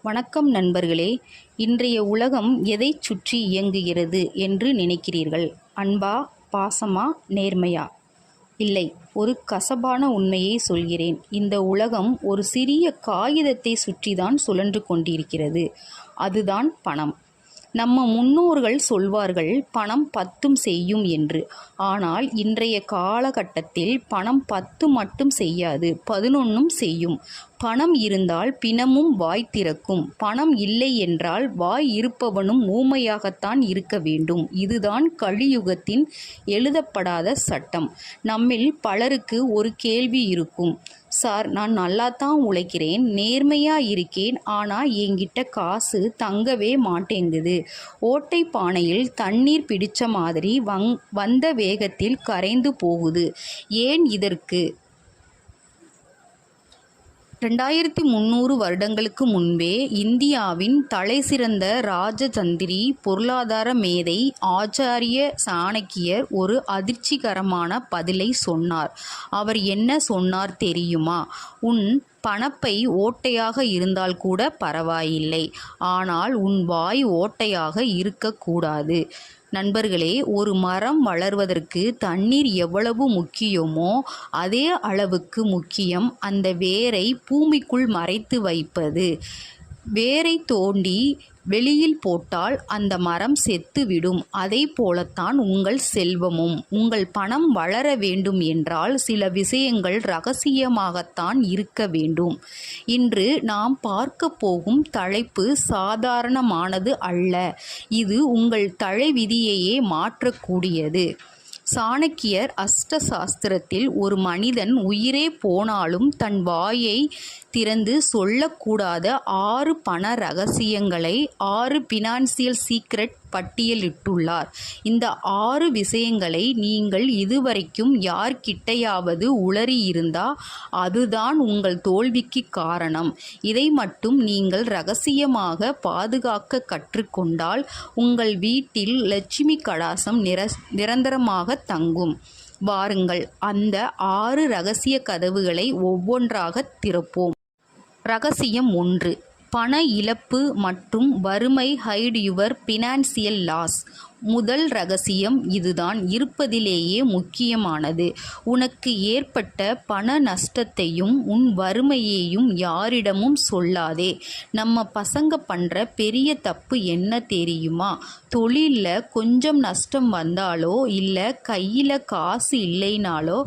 வணக்கம் நண்பர்களே. இன்றைய உலகம் எதைச் சுற்றி இயங்குகிறது என்று நினைக்கிறீர்கள்? அன்பா, பாசமா, நேர்மையா? இல்லை, ஒரு கசப்பான உண்மையை சொல்கிறேன். இந்த உலகம் ஒரு சிறிய காகிதத்தை சுற்றிதான் சுழன்று கொண்டிருக்கிறது. அதுதான் பணம். நம்ம முன்னோர்கள் சொல்வார்கள், பணம் 10 செய்யும் என்று. ஆனால் இன்றைய காலகட்டத்தில் பணம் 10 மட்டும் செய்யாது, 11 செய்யும். பணம் இருந்தால் பிணமும் வாய் திறக்கும். பணம் இல்லை என்றால் வாய் இருப்பவனும் ஊமையாகத்தான் இருக்க வேண்டும். இதுதான் கலியுகத்தின் எழுதப்படாத சட்டம். நம்மில் பலருக்கு ஒரு கேள்வி இருக்கும். சார், நான் நல்லாத்தான் உழைக்கிறேன், நேர்மையாக இருக்கேன், ஆனால் என்கிட்ட காசு தங்கவே மாட்டேங்குது. ஓட்டை பானையில் தண்ணீர் பிடிச்ச மாதிரி வந்த வேகத்தில் கரைந்து போகுது. ஏன் இதற்கு? 2300 வருடங்களுக்கு முன்பே இந்தியாவின் தலைசிறந்த ராஜதந்திரி, பொருளாதார மேதை ஆச்சாரிய சாணக்கியர் ஒரு அதிர்ச்சிகரமான பதிலை சொன்னார். அவர் என்ன சொன்னார் தெரியுமா? உன் பணப்பை ஓட்டையாக இருந்தால் கூட பரவாயில்லை, ஆனால் உன் வாய் ஓட்டையாக இருக்கக்கூடாது. நண்பர்களே, ஒரு மரம் வளர்வதற்கு தண்ணீர் எவ்வளவு முக்கியமோ அதே அளவுக்கு முக்கியம் அந்த வேரை பூமிக்குள் மறைத்து வைப்பது. வேரை தோண்டி வெளியில் போட்டால் அந்த மரம் செத்துவிடும். அதை போலத்தான் உங்கள் செல்வமும். உங்கள் பணம் வளர வேண்டும் என்றால் சில விஷயங்கள் இரகசியமாகத்தான் இருக்க வேண்டும். இன்று நாம் பார்க்க போகும் தலைப்பு சாதாரணமானது அல்ல. இது உங்கள் தலைவிதியையே மாற்றக்கூடியது. சாணக்கியர் அஷ்டசாஸ்திரத்தில் ஒரு மனிதன் உயிரே போனாலும் தன் வாயை திறந்து சொல்லக்கூடாத 6 பண ரகசியங்களை 6 பினான்சியல் சீக்ரெட் பட்டியலிட்டுள்ளார். இந்த 6 விஷயங்களை நீங்கள் இதுவரைக்கும் யார்கிட்டையாவது உளறியிருந்தா அதுதான் உங்கள் தோல்விக்கு காரணம். இதை மட்டும் நீங்கள் இரகசியமாக பாதுகாக்க கற்றுக்கொண்டால் உங்கள் வீட்டில் லட்சுமி கடாசம் நிரந்தரமாக தங்கும். வாருங்கள், அந்த 6 இரகசிய கதவுகளை ஒவ்வொன்றாக திறப்போம். ரகசியம் 1: பண இழப்பு மற்றும் வறுமை. Hide your financial loss. முதல் ரகசியம் இதுதான், இருப்பதிலேயே முக்கியமானது. உனக்கு ஏற்பட்ட பண நஷ்டத்தையும் உன் வறுமையையும் யாரிடமும் சொல்லாதே. நம்ம பசங்க பண்ணுற பெரிய தப்பு என்ன தெரியுமா? தொழிலில் கொஞ்சம் நஷ்டம் வந்தாலோ இல்லை கையில் காசு இல்லைனாலோ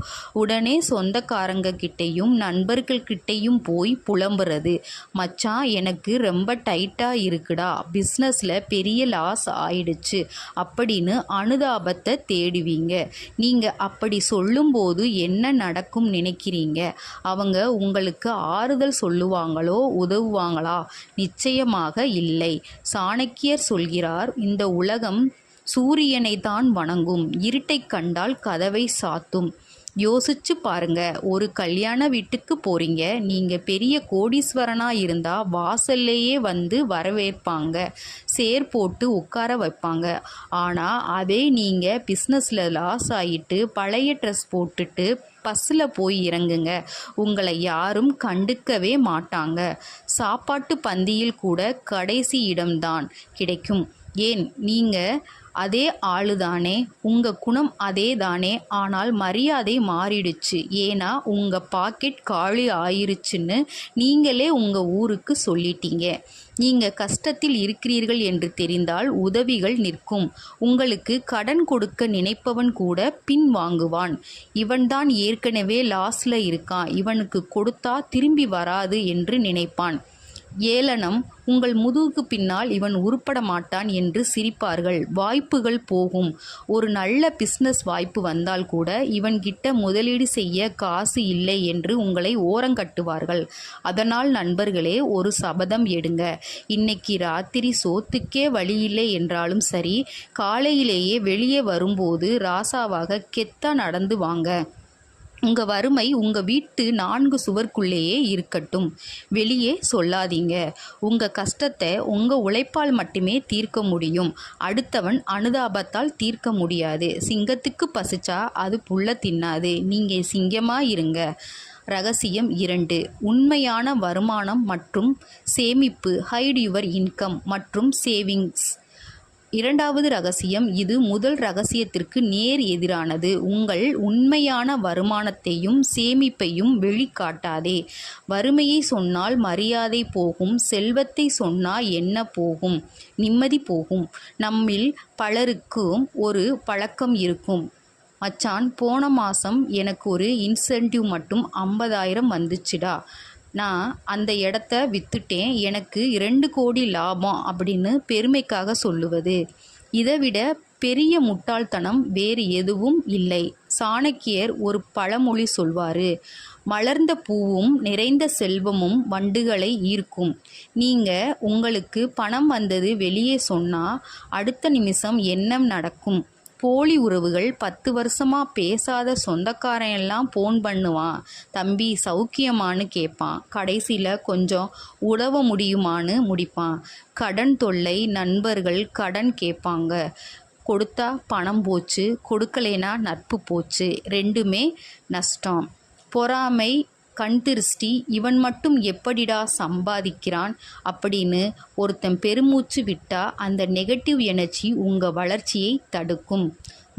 உடனே சொந்தக்காரங்க கிட்டையும் நண்பர்கள்கிட்டையும் போய் புலம்புறது. மச்சான், எனக்கு ரொம்ப டைட்டாக இருக்குடா, பிஸ்னஸில் பெரிய லாஸ் ஆயிடுச்சு அப்படின்னு அனுதாபத்தை தேடுவீங்க. நீங்கள் அப்படி சொல்லும்போது என்ன நடக்கும் நினைக்கிறீங்க? அவங்க உங்களுக்கு ஆறுதல் சொல்லுவாங்களோ உதவுவாங்களா? நிச்சயமாக இல்லை. சாணக்கியர் சொல்கிறார், இந்த உலகம் சூரியனை தான் வணங்கும், இருட்டை கண்டால் கதவை சாத்தும். யோசிச்சு பாருங்க. ஒரு கல்யாண வீட்டுக்கு போறீங்க. நீங்க பெரிய கோடீஸ்வரனாக இருந்தால் வாசல்லையே வந்து வரவேற்பாங்க, சேர் போட்டு உட்கார வைப்பாங்க. ஆனால் அதே நீங்கள் பிஸ்னஸில் லாஸ் ஆகிட்டு பழைய ட்ரெஸ் போட்டுட்டு பஸ்ஸில் போய் இறங்குங்க, உங்களை யாரும் கண்டுக்கவே மாட்டாங்க. சாப்பாட்டு பந்தியில் கூட கடைசி இடம்தான் கிடைக்கும். ஏன்? நீங்கள் அதே ஆளுதானே, உங்கள் குணம் அதே தானே, ஆனால் மரியாதை மாறிடுச்சு. ஏன்னா உங்கள் பாக்கெட் காலி ஆயிருச்சுன்னு நீங்களே உங்கள் ஊருக்கு சொல்லிட்டீங்க. நீங்கள் கஷ்டத்தில் இருக்கிறீர்கள் என்று தெரிந்தால் உதவிகள் நிற்கும். உங்களுக்கு கடன் கொடுக்க நினைப்பவன் கூட பின் வாங்குவான். இவன்தான் ஏற்கனவே லாஸில் இருக்கான், இவனுக்கு கொடுத்தா திரும்பி வராது என்று நினைப்பான். ஏளனம், உங்கள் முதுகுக்கு பின்னால் இவன் உருப்பட மாட்டான் என்று சிரிப்பார்கள். வாய்ப்புகள் போகும். ஒரு நல்ல பிஸ்னஸ் வாய்ப்பு வந்தால் கூட இவன்கிட்ட முதலீடு செய்ய காசு இல்லை என்று உங்களை ஓரங்கட்டுவார்கள். அதனால் நண்பர்களே, ஒரு சபதம் எடுங்க. இன்னைக்கு ராத்திரி சோத்துக்கே வழியில்லை என்றாலும் சரி, காலையிலேயே வெளியே வரும்போது ராசாவாக கெத்தா நடந்து வாங்க. உங்கள் வறுமை உங்கள் வீட்டு 4 சுவர்க்குள்ளேயே இருக்கட்டும், வெளியே சொல்லாதீங்க. உங்கள் கஷ்டத்தை உங்கள் உழைப்பால் மட்டுமே தீர்க்க முடியும். அடுத்தவன் அனுதாபத்தால் தீர்க்க முடியாது. சிங்கத்துக்கு பசிச்சா அது புல்ல தின்னாது. நீங்கள் சிங்கமாக இருங்க. ரகசியம் 2. உண்மையான வருமானம் மற்றும் சேமிப்பு. ஹைட் யுவர் இன்கம் மற்றும் சேவிங்ஸ். இரண்டாவது ரகசியம், இது முதல் ரகசியத்திற்கு நேர் எதிரானது. உங்கள் உண்மையான வருமானத்தையும் சேமிப்பையும் வெளிக்காட்டாதே. வறுமையை சொன்னால் மரியாதை போகும், செல்வத்தை சொன்னால் என்ன போகும்? நிம்மதி போகும். நம்மில் பலருக்கும் ஒரு பழக்கம் இருக்கும். மச்சான், போன மாதம் எனக்கு ஒரு இன்சென்டிவ் மட்டும் 50,000 வந்துச்சுடா, நான் அந்த இடத்த விற்றுட்டேன், எனக்கு 2 கோடி லாபம் அப்படின்னு பெருமைக்காக சொல்லுவது. இதைவிட பெரிய முட்டாள்தனம் வேறு எதுவும் இல்லை. சாணக்கியர் ஒரு பழமொழி சொல்வார், மலர்ந்த பூவும் நிறைந்த செல்வமும் வண்டுகளை ஈர்க்கும். நீங்கள் உங்களுக்கு பணம் வந்தது வெளியே சொன்னால் அடுத்த நிமிஷம் என்ன நடக்கும்? போலி உறவுகள். 10 வருஷமாக பேசாத சொந்தக்காரன் எல்லாம் ஃபோன் பண்ணுவான், தம்பி சௌக்கியமானு கேட்பான், கடைசியில் கொஞ்சம் உதவ முடியுமான்னு முடிப்பான். கடன் தொல்லை. நண்பர்கள் கடன் கேட்பாங்க, கொடுத்தா பணம் போச்சு, கொடுக்கலேனா நட்பு போச்சு, ரெண்டுமே நஷ்டம். பொறாமை, கண் திருஷ்டி. இவன் மட்டும் எப்படிடா சம்பாதிக்கிறான் அப்படின்னு ஒருத்தன் பெருமூச்சு விட்டா அந்த நெகட்டிவ் எனர்ஜி உங்கள் வளர்ச்சியை தடுக்கும்.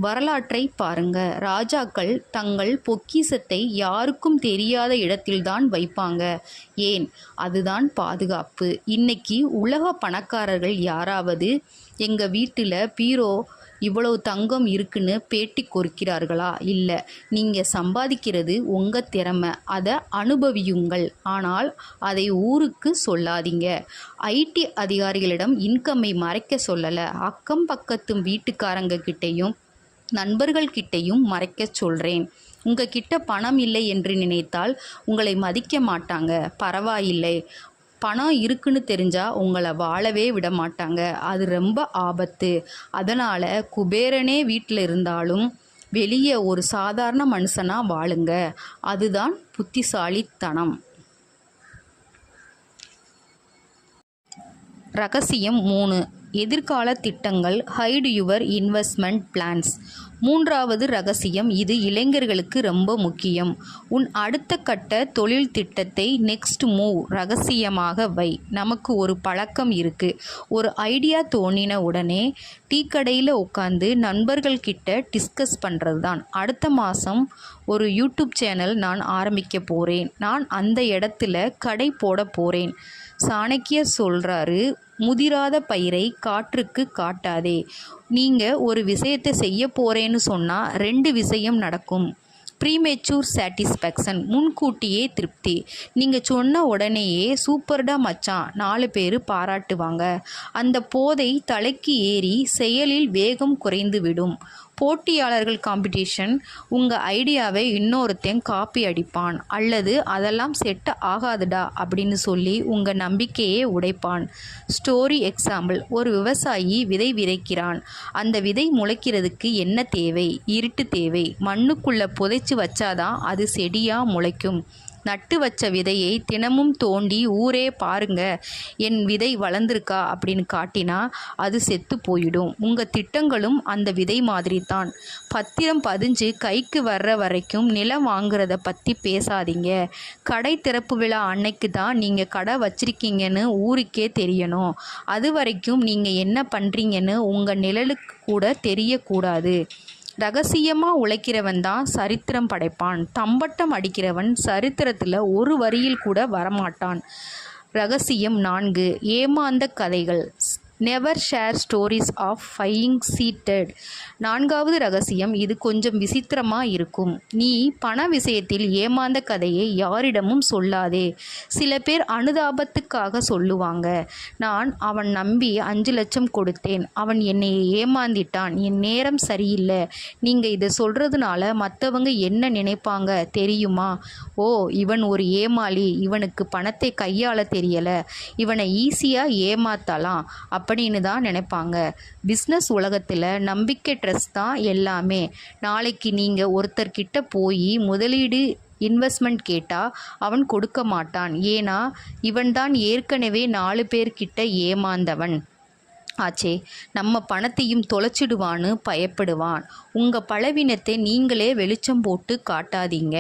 வரலாற்றை பாருங்க. ராஜாக்கள் தங்கள் பொக்கிஷத்தை யாருக்கும் தெரியாத இடத்தில்தான் வைப்பாங்க. ஏன்? அதுதான் பாதுகாப்பு. இன்னைக்கு உலக பணக்காரர்கள் யாராவது எங்கள் வீட்டில் பீரோ இவ்வளவு தங்கம் இருக்குன்னு பேட்டி கொடுக்கிறார்களா? இல்லை. நீங்கள் சம்பாதிக்கிறது உங்கள் திறமை, அதை அனுபவியுங்கள். ஆனால் அதை ஊருக்கு சொல்லாதீங்க. ஐடி அதிகாரிகளிடம் இன்கம்மை மறைக்க சொல்லலை, அக்கம் பக்கத்து வீட்டுக்காரங்க கிட்டையும் நண்பர்கள்கிட்டையும் மறைக்க சொல்கிறேன். உங்ககிட்ட பணம் இல்லை என்று நினைத்தால் உங்களை மதிக்க மாட்டாங்க. பரவாயில்லை, பணம் இருக்குன்னு தெரிஞ்சால் உங்களை வாழவே விட மாட்டாங்க. அது ரொம்ப ஆபத்து. அதனால் குபேரனே வீட்டில் இருந்தாலும் வெளியே ஒரு சாதாரண மனுஷனாக வாழுங்க. அதுதான் புத்திசாலித்தனம். ரகசியம் 3. எதிர்கால திட்டங்கள். Hide your investment plans. மூன்றாவது ரகசியம், இது இளைஞர்களுக்கு ரொம்ப முக்கியம். உன் அடுத்த கட்ட தொழில் திட்டத்தை நெக்ஸ்ட் மூவ் ரகசியமாக வை. நமக்கு ஒரு பழக்கம் இருக்குது. ஒரு ஐடியா தோணின உடனே டீ கடையில் உட்காந்து நண்பர்கள்கிட்ட டிஸ்கஸ் பண்ணுறது தான். அடுத்த மாதம் ஒரு யூடியூப் சேனல் நான் ஆரம்பிக்க போகிறேன், நான் அந்த இடத்துல கடை போட போகிறேன். சாணக்கியர் சொல்கிறாரு, முதிராத பயிரை காற்றுக்கு காட்டாதே. நீங்கள் ஒரு விஷயத்தை செய்ய போகிறேன்னு சொன்னால் 2 விஷயம் நடக்கும். ப்ரீமெச்சூர் சாட்டிஸ்ஃபேக்ஷன், முன்கூட்டியே திருப்தி. நீங்கள் சொன்ன உடனேயே சூப்பர்டா மச்சான் 4 பேர் பாராட்டுவாங்க. அந்த போதை தலைக்கு ஏறி செயலில் வேகம் குறைந்துவிடும். போட்டியாளர்கள் காம்படிஷன். உங்கள் ஐடியாவை இன்னொருத்தன் காப்பி அடிப்பான், அல்லது அதெல்லாம் செட் ஆகாதுடா அப்படின்னு சொல்லி உங்கள் நம்பிக்கையே உடைப்பான். Story example. ஒரு விவசாயி விதை விதைக்கிறான். அந்த விதை முளைக்கிறதுக்கு என்ன தேவை? இருட்டு தேவை. மண்ணுக்குள்ளே புதைச்சி வச்சாதான் அது செடியாக முளைக்கும். நட்டு வச்ச விதையை தினமும் தோண்டி ஊரே பாருங்க என் விதை வளர்ந்துருக்கா அப்படின்னு காட்டினா அது செத்து போயிடும். உங்கள் திட்டங்களும் அந்த விதை மாதிரி தான். பத்திரம் பதிஞ்சு கைக்கு வர்ற வரைக்கும் நிலம் வாங்குறத பற்றி பேசாதீங்க. கடை திறப்பு விழா அன்னைக்கு தான் நீங்கள் கடை வச்சிருக்கீங்கன்னு ஊருக்கே தெரியணும். அது வரைக்கும் நீங்கள் என்ன பண்ணுறீங்கன்னு உங்கள் நிழலுக்கு கூட தெரியக்கூடாது. ரகசியமாக உழைக்கிறவன் தான் சரித்திரம் படைப்பான். தம்பட்டம் அடிக்கிறவன் சரித்திரத்தில் ஒரு வரியில் கூட வரமாட்டான். ரகசியம் 4. ஏமாந்த கதைகள். Never share stories of being cheated. 4வது ரகசியம், இது கொஞ்சம் விசித்திரமாக இருக்கும். நீ பண விஷயத்தில் ஏமாந்த கதையை யாரிடமும் சொல்லாதே. சில பேர் அனுதாபத்துக்காக சொல்லுவாங்க, நான் அவன் நம்பி 5 லட்சம் கொடுத்தேன், அவன் என்னை ஏமாந்திட்டான், என் நேரம் சரியில்லை. நீங்கள் இதை சொல்கிறதுனால மற்றவங்க என்ன நினைப்பாங்க தெரியுமா? ஓ, இவன் ஒரு ஏமாளி, இவனுக்கு பணத்தை கையாள தெரியலை, இவனை ஈஸியாக ஏமாத்தலாம் அப்படின்னு தான் நினைப்பாங்க. பிஸ்னஸ் உலகத்தில் நம்பிக்கை ட்ரஸ்ட் தான் எல்லாமே. நாளைக்கு நீங்கள் ஒருத்தர்கிட்ட போய் முதலீடு இன்வெஸ்ட்மெண்ட் கேட்டால் அவன் கொடுக்க மாட்டான். ஏன்னா இவன் தான் ஏற்கனவே 4 பேர்கிட்ட ஏமாந்தவன். ஆச்சே, நம்ம பணத்தையும் தொலைச்சிடுவான்னு பயப்படுவான். உங்கள் பலவீனத்தை நீங்களே வெளிச்சம் போட்டு காட்டாதீங்க.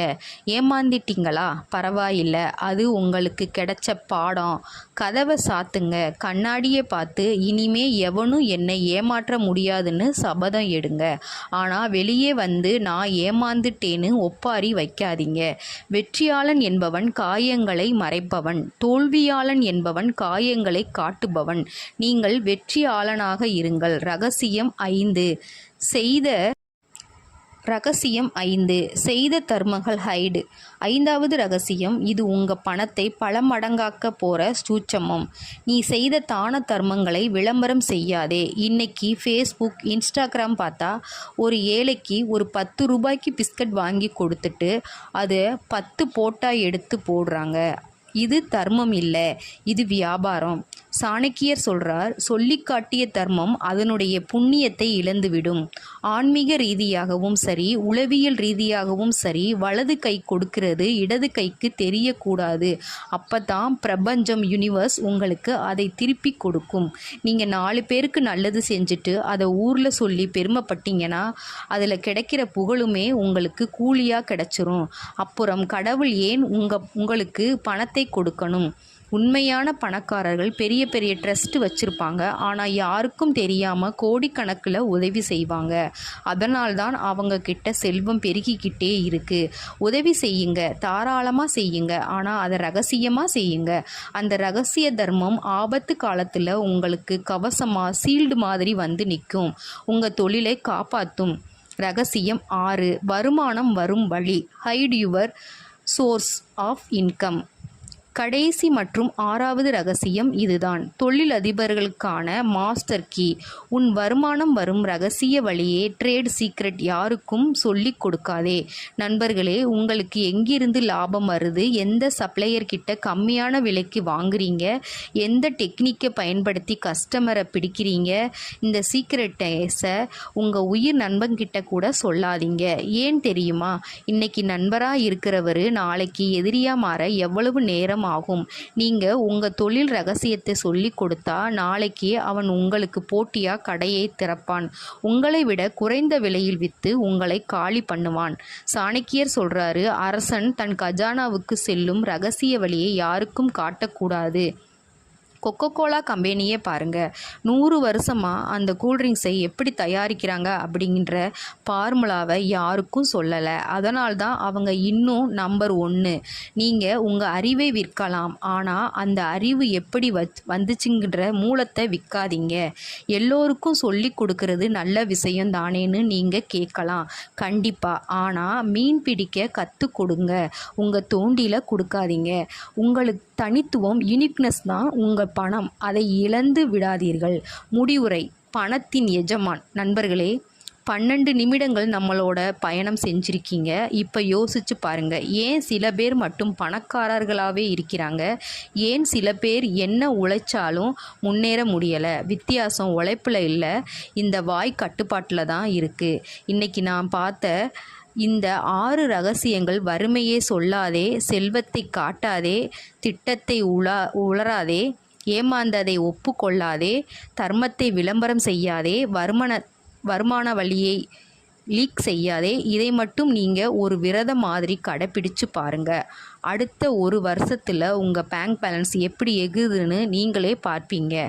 ஏமாந்திட்டீங்களா? பரவாயில்ல, அது உங்களுக்கு கிடைச்ச பாடம். கதவை சாத்துங்க. கண்ணாடியை பார்த்து இனிமே எவனும் என்னை ஏமாற்ற முடியாதுன்னு சபதம் எடுங்க. ஆனால் வெளியே வந்து நான் ஏமாந்துட்டேன்னு ஒப்பாரி வைக்காதீங்க. வெற்றியாளன் என்பவன் காயங்களை மறைப்பவன், தோல்வியாளன் என்பவன் காயங்களை காட்டுபவன். நீங்கள் வெற்றியாளனாக இருங்கள். ரகசியம் 5 செய்த தர்மங்கள் ஹைடு. 5வது ரகசியம், இது உங்கள் பணத்தை பல மடங்காக்க போகிற சூட்சமம். நீ செய்த தான தர்மங்களை விளம்பரம் செய்யாதே. இன்னைக்கு ஃபேஸ்புக், இன்ஸ்டாகிராம் பார்த்தா ஒரு ஏழைக்கு ஒரு 10 ரூபாய்க்கு பிஸ்கட் வாங்கி கொடுத்துட்டு அதை 10 போட்டா எடுத்து போடுறாங்க. இது தர்மம் இல்லை, இது வியாபாரம். சாணக்கியர் சொல்றார், சொல்லி காட்டிய தர்மம் அதனுடைய புண்ணியத்தை இழந்துவிடும். ஆன்மீக ரீதியாகவும் சரி, உளவியல் ரீதியாகவும் சரி, வலது கை கொடுக்கிறது இடது கைக்கு தெரியக்கூடாது. அப்பதான் பிரபஞ்சம், யூனிவர்ஸ் உங்களுக்கு அதை திருப்பி கொடுக்கும். நீங்கள் 4 பேருக்கு நல்லது செஞ்சுட்டு அதை ஊரில் சொல்லி பெருமைப்பட்டீங்கன்னா அதில் கிடைக்கிற புகழுமே உங்களுக்கு கூலியாக கிடைச்சிரும். அப்புறம் கடவுள் ஏன் உங்களுக்கு பணத்தை கொடுக்கணும்? உண்மையான பணக்காரர்கள் பெரிய பெரிய ட்ரஸ்ட் வச்சுருப்பாங்க. ஆனால் யாருக்கும் தெரியாமல் கோடிக்கணக்கில் உதவி செய்வாங்க. அதனால்தான் அவங்க கிட்ட செல்வம் பெருகிக்கிட்டே இருக்குது. உதவி செய்யுங்க, தாராளமாக செய்யுங்க. ஆனால் அதை ரகசியமாக செய்யுங்க. அந்த ரகசிய தர்மம் ஆபத்து காலத்தில் உங்களுக்கு கவசமாக சீல்டு மாதிரி வந்து நிற்கும். உங்கள் தொழிலை காப்பாற்றும். ரகசியம் 6 வருமானம் வரும் வழி. Hide your source of income. கடைசி மற்றும் 6வது ரகசியம் இதுதான். தொழிலதிபர்களுக்கான மாஸ்டர் கீ. உன் வருமானம் வரும் ரகசிய வழியே ட்ரேட் சீக்ரெட். யாருக்கும் சொல்லி கொடுக்காதே. நண்பர்களே, உங்களுக்கு எங்கிருந்து லாபம் வருது? எந்த சப்ளையர் கிட்ட கம்மியான விலைக்கு வாங்குறீங்க? எந்த டெக்னிக்கை பயன்படுத்தி கஸ்டமரை பிடிக்கிறீங்க? இந்த சீக்ரெட்டை உங்கள் உயிர் நண்பன்கிட்ட கூட சொல்லாதீங்க. ஏன் தெரியுமா? இன்னைக்கு நண்பராக இருக்கிறவர் நாளைக்கு எதிரியாக மாற எவ்வளவு நேரம் ஆகும். நீங்க உங்க தொழில் ரகசியத்தை சொல்லி கொடுத்தா நாளைக்கு அவன் உங்களுக்கு போட்டியா கடையை திறப்பான். உங்களை விட குறைந்த விலையில் வித்து உங்களை காலி பண்ணுவான். சாணக்கியர் சொல்றாரு, அரசன் தன் கஜானாவுக்கு செல்லும் ரகசிய வழியை யாருக்கும் காட்டக்கூடாது. கொக்கோகோலா கம்பெனியே பாருங்கள், 100 வருஷமாக அந்த கூல்ட்ரிங்க்ஸை எப்படி தயாரிக்கிறாங்க அப்படிங்கிற ஃபார்முலாவை யாருக்கும் சொல்லலை. அதனால்தான் அவங்க இன்னும் நம்பர் 1. நீங்கள் உங்கள் அறிவை விற்கலாம், ஆனால் அந்த அறிவு எப்படி வந்துச்சுங்கிற மூலத்தை விற்காதீங்க. எல்லோருக்கும் சொல்லி கொடுக்கறது நல்ல விஷயம் தானேன்னு நீங்கள் கேட்கலாம். கண்டிப்பாக. ஆனால் மீன் பிடிக்க கற்றுக் கொடுங்க, உங்கள் தோண்டியில் கொடுக்காதீங்க. உங்களுக்கு தனித்துவம், யூனிக்னஸ் தான் உங்கள் பணம். அதை இழந்து விடாதீர்கள். முடிவுரை, பணத்தின் எஜமான். நண்பர்களே, 12 நிமிடங்கள் நம்மளோட பயணம் செஞ்சுருக்கீங்க. இப்போ யோசிச்சு பாருங்க, ஏன் சில பேர் மட்டும் பணக்காரர்களாகவே இருக்கிறாங்க? ஏன் சில பேர் என்ன உழைச்சாலும் முன்னேற முடியலை? வித்தியாசம் உழைப்பில் இல்லை, இந்த வாய் கட்டுப்பாட்டில் தான் இருக்குது. இன்றைக்கி நான் பார்த்த இந்த 6 ரகசியங்கள்: வறுமையே சொல்லாதே, செல்வத்தை காட்டாதே, திட்டத்தை உளராதே, ஏமாந்ததை ஒப்புக்கொள்ளாதே, தர்மத்தை விளம்பரம் செய்யாதே, வருமான வழியை லீக் செய்யாதே. இதை மட்டும் நீங்கள் ஒரு விரதம் மாதிரி கடைப்பிடிச்சு பாருங்கள். அடுத்த 1 வருஷத்தில் உங்கள் பேங்க் பேலன்ஸ் எப்படி எகுதுன்னு நீங்களே பார்ப்பீங்க.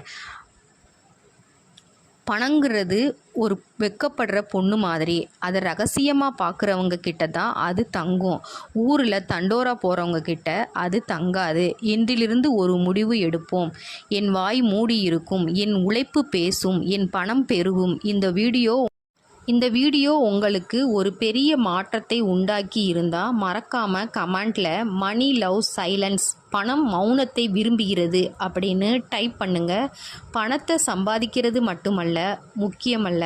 பணங்கிறது ஒரு வெக்கப்படுற பொண்ணு மாதிரி. அதை ரகசியமாக பார்க்குறவங்க கிட்ட தான் அது தங்கும். ஊரில் தண்டோரா போகிறவங்க கிட்ட அது தங்காது. இன்றிலிருந்து ஒரு முடிவு எடுப்போம். என் வாய் மூடி இருக்கும், என் உழைப்பு பேசும், என் பணம் பெருகும். இந்த வீடியோ உங்களுக்கு ஒரு பெரிய மாற்றத்தை உண்டாக்கி இருந்தால் மறக்காமல் கமெண்டில் மணி லவ் சைலன்ஸ், பணம் மௌனத்தை விரும்புகிறது அப்படின்னு டைப் பண்ணுங்கள். பணத்தை சம்பாதிக்கிறது மட்டுமல்ல, முக்கியமல்ல,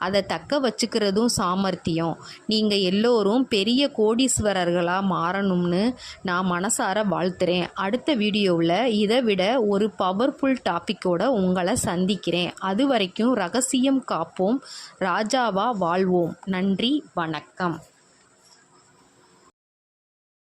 அதை தக்க வச்சுக்கிறதும் சாமர்த்தியம். நீங்கள் எல்லோரும் பெரிய கோடீஸ்வரர்களாக மாறணும்னு நான் மனசார வாழ்த்துறேன். அடுத்த வீடியோவில் இதை விட ஒரு பவர்ஃபுல் டாப்பிக்கோடு உங்களை சந்திக்கிறேன். அது வரைக்கும் ரகசியம் காப்போம், ராஜாவா வாழ்வோம். நன்றி, வணக்கம்.